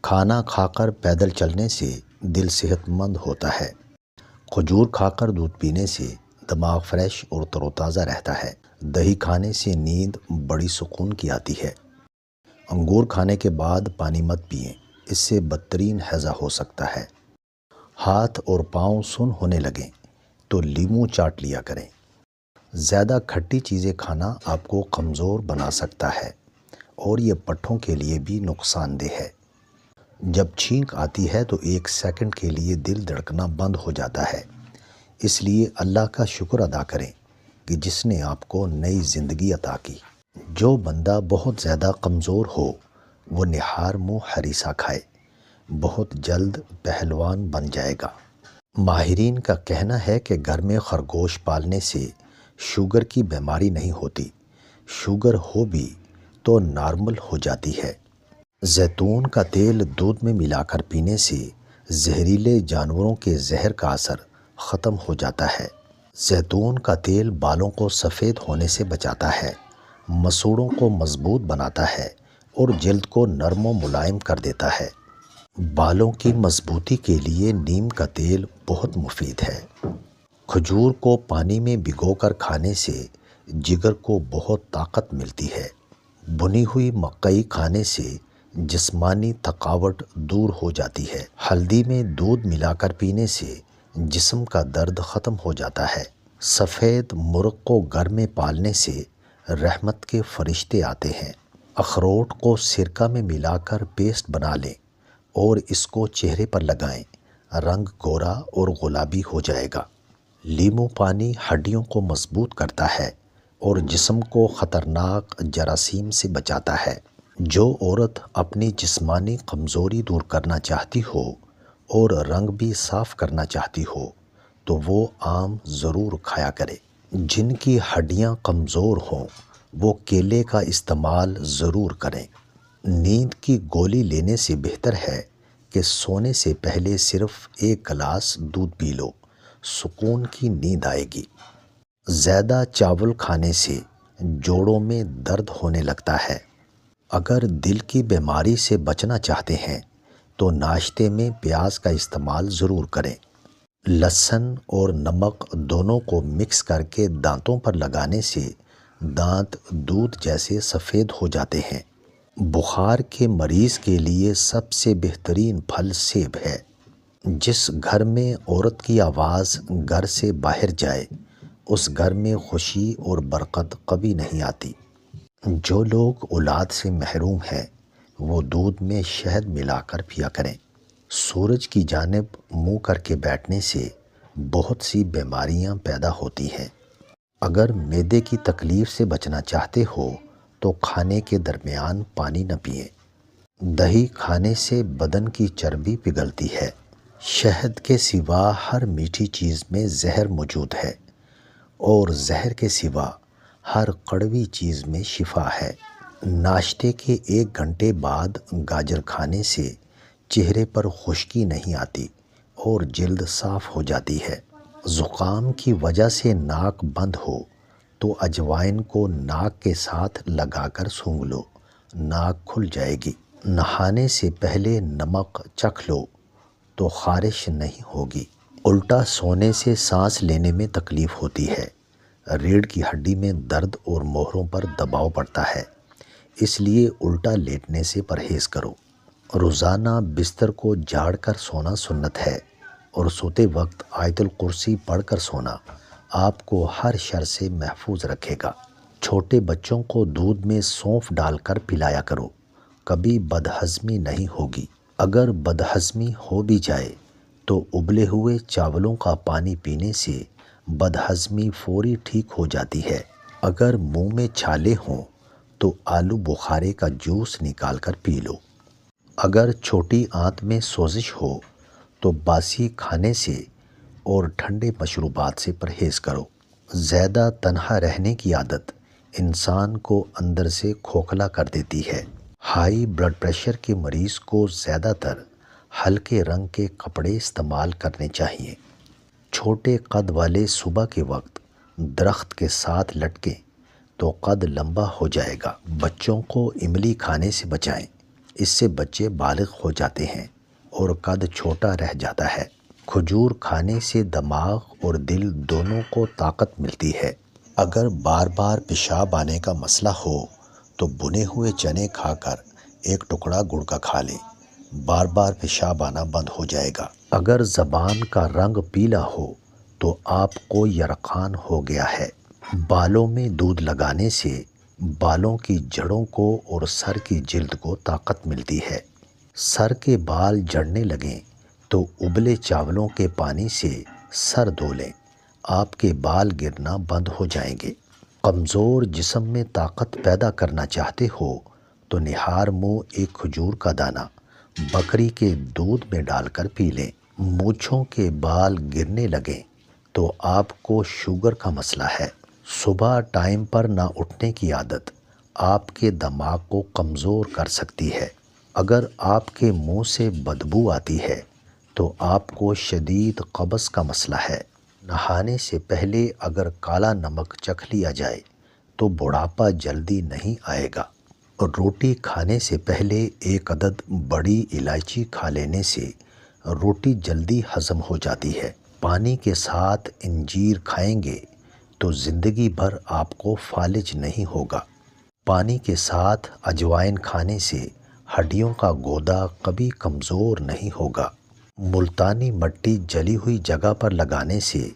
کھانا کھا کر پیدل چلنے سے دل صحت مند ہوتا ہے۔ کھجور کھا کر دودھ پینے سے دماغ فریش اور تر و تازہ رہتا ہے۔ دہی کھانے سے نیند بڑی سکون کی آتی ہے۔ انگور کھانے کے بعد پانی مت پئیں، اس سے بدترین ہیضہ ہو سکتا ہے۔ ہاتھ اور پاؤں سن ہونے لگیں تو لیموں چاٹ لیا کریں۔ زیادہ کھٹی چیزیں کھانا آپ کو کمزور بنا سکتا ہے اور یہ پٹھوں کے لیے بھی نقصان دہ ہے۔ جب چھینک آتی ہے تو 1 سیکنڈ کے لیے دل دھڑکنا بند ہو جاتا ہے۔ اس لیے اللہ کا شکر ادا کریں کہ جس نے آپ کو نئی زندگی عطا کی۔ جو بندہ بہت زیادہ کمزور ہو وہ نہار منہ ہریسہ کھائے، بہت جلد پہلوان بن جائے گا۔ ماہرین کا کہنا ہے کہ گھر میں خرگوش پالنے سے شوگر کی بیماری نہیں ہوتی، شوگر ہو بھی تو نارمل ہو جاتی ہے۔ زیتون کا تیل دودھ میں ملا کر پینے سے زہریلے جانوروں کے زہر کا اثر ختم ہو جاتا ہے۔ زیتون کا تیل بالوں کو سفید ہونے سے بچاتا ہے، مسوڑوں کو مضبوط بناتا ہے اور جلد کو نرم و ملائم کر دیتا ہے۔ بالوں کی مضبوطی کے لیے نیم کا تیل بہت مفید ہے۔ کھجور کو پانی میں بھگو کر کھانے سے جگر کو بہت طاقت ملتی ہے۔ بھنی ہوئی مکئی کھانے سے جسمانی تھکاوٹ دور ہو جاتی ہے۔ ہلدی میں دودھ ملا کر پینے سے جسم کا درد ختم ہو جاتا ہے۔ سفید مرغ کو گھر میں پالنے سے رحمت کے فرشتے آتے ہیں۔ اخروٹ کو سرکہ میں ملا کر پیسٹ بنا لیں اور اس کو چہرے پر لگائیں، رنگ گورا اور گلابی ہو جائے گا۔ لیموں پانی ہڈیوں کو مضبوط کرتا ہے اور جسم کو خطرناک جراثیم سے بچاتا ہے۔ جو عورت اپنی جسمانی کمزوری دور کرنا چاہتی ہو اور رنگ بھی صاف کرنا چاہتی ہو تو وہ آم ضرور کھایا کرے۔ جن کی ہڈیاں کمزور ہوں وہ کیلے کا استعمال ضرور کریں۔ نیند کی گولی لینے سے بہتر ہے کہ سونے سے پہلے صرف 1 گلاس دودھ پی لو، سکون کی نیند آئے گی۔ زیادہ چاول کھانے سے جوڑوں میں درد ہونے لگتا ہے۔ اگر دل کی بیماری سے بچنا چاہتے ہیں تو ناشتے میں پیاز کا استعمال ضرور کریں۔ لہسن اور نمک دونوں کو مکس کر کے دانتوں پر لگانے سے دانت دودھ جیسے سفید ہو جاتے ہیں۔ بخار کے مریض کے لیے سب سے بہترین پھل سیب ہے۔ جس گھر میں عورت کی آواز گھر سے باہر جائے اس گھر میں خوشی اور برکت کبھی نہیں آتی۔ جو لوگ اولاد سے محروم ہیں وہ دودھ میں شہد ملا کر پیا کریں۔ سورج کی جانب منہ کر کے بیٹھنے سے بہت سی بیماریاں پیدا ہوتی ہیں۔ اگر معدے کی تکلیف سے بچنا چاہتے ہو تو کھانے کے درمیان پانی نہ پئیں۔ دہی کھانے سے بدن کی چربی پگھلتی ہے۔ شہد کے سوا ہر میٹھی چیز میں زہر موجود ہے اور زہر کے سوا ہر کڑوی چیز میں شفا ہے۔ ناشتے کے 1 گھنٹے بعد گاجر کھانے سے چہرے پر خشکی نہیں آتی اور جلد صاف ہو جاتی ہے۔ زکام کی وجہ سے ناک بند ہو تو اجوائن کو ناک کے ساتھ لگا کر سونگھ لو، ناک کھل جائے گی۔ نہانے سے پہلے نمک چکھ لو تو خارش نہیں ہوگی۔ الٹا سونے سے سانس لینے میں تکلیف ہوتی ہے، ریڑھ کی ہڈی میں درد اور موہروں پر دباؤ پڑتا ہے، اس لیے الٹا لیٹنے سے پرہیز کرو۔ روزانہ بستر کو جھاڑ کر سونا سنت ہے اور سوتے وقت آیت الکرسی پڑھ کر سونا آپ کو ہر شر سے محفوظ رکھے گا۔ چھوٹے بچوں کو دودھ میں سونف ڈال کر پلایا کرو، کبھی بدہضمی نہیں ہوگی۔ اگر بدہضمی ہو بھی جائے تو ابلے ہوئے چاولوں کا پانی پینے سے بدہضمی فوری ٹھیک ہو جاتی ہے۔ اگر منہ میں چھالے ہوں تو آلو بخارے کا جوس نکال کر پی لو۔ اگر چھوٹی آنت میں سوزش ہو تو باسی کھانے سے اور ٹھنڈے مشروبات سے پرہیز کرو۔ زیادہ تنہا رہنے کی عادت انسان کو اندر سے کھوکھلا کر دیتی ہے۔ ہائی بلڈ پریشر کے مریض کو زیادہ تر ہلکے رنگ کے کپڑے استعمال کرنے چاہیے۔ چھوٹے قد والے صبح کے وقت درخت کے ساتھ لٹکیں تو قد لمبا ہو جائے گا۔ بچوں کو املی کھانے سے بچائیں، اس سے بچے بالغ ہو جاتے ہیں اور قد چھوٹا رہ جاتا ہے۔ کھجور کھانے سے دماغ اور دل دونوں کو طاقت ملتی ہے۔ اگر بار بار پیشاب آنے کا مسئلہ ہو تو بنے ہوئے چنے کھا کر ایک ٹکڑا گڑ کا کھا لیں، بار بار پیشاب آنا بند ہو جائے گا۔ اگر زبان کا رنگ پیلا ہو تو آپ کو یرقان ہو گیا ہے۔ بالوں میں دودھ لگانے سے بالوں کی جڑوں کو اور سر کی جلد کو طاقت ملتی ہے۔ سر کے بال جڑنے لگیں تو ابلے چاولوں کے پانی سے سر دھو لیں، آپ کے بال گرنا بند ہو جائیں گے۔ کمزور جسم میں طاقت پیدا کرنا چاہتے ہو تو نہار منہ ایک کھجور کا دانہ بکری کے دودھ میں ڈال کر پی لیں۔ مونچھوں کے بال گرنے لگیں تو آپ کو شوگر کا مسئلہ ہے۔ صبح ٹائم پر نہ اٹھنے کی عادت آپ کے دماغ کو کمزور کر سکتی ہے۔ اگر آپ کے منہ سے بدبو آتی ہے تو آپ کو شدید قبض کا مسئلہ ہے۔ نہانے سے پہلے اگر کالا نمک چکھ لیا جائے تو بڑھاپا جلدی نہیں آئے گا۔ روٹی کھانے سے پہلے ایک عدد بڑی الائچی کھا لینے سے روٹی جلدی ہضم ہو جاتی ہے۔ پانی کے ساتھ انجیر کھائیں گے تو زندگی بھر آپ کو فالج نہیں ہوگا۔ پانی کے ساتھ اجوائن کھانے سے ہڈیوں کا گودا کبھی کمزور نہیں ہوگا۔ ملتانی مٹی جلی ہوئی جگہ پر لگانے سے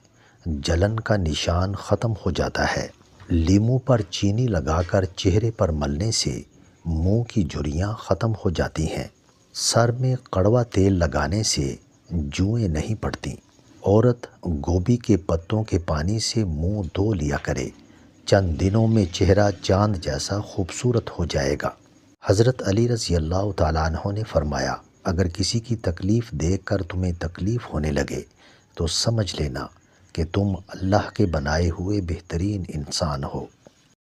جلن کا نشان ختم ہو جاتا ہے۔ لیموں پر چینی لگا کر چہرے پر ملنے سے منہ کی جھریاں ختم ہو جاتی ہیں۔ سر میں کڑوا تیل لگانے سے جوئیں نہیں پڑتی۔ عورت گوبھی کے پتوں کے پانی سے منہ دھو لیا کرے، چند دنوں میں چہرہ چاند جیسا خوبصورت ہو جائے گا۔ حضرت علی رضی اللہ تعالیٰ عنہ نے فرمایا، اگر کسی کی تکلیف دیکھ کر تمہیں تکلیف ہونے لگے تو سمجھ لینا کہ تم اللہ کے بنائے ہوئے بہترین انسان ہو۔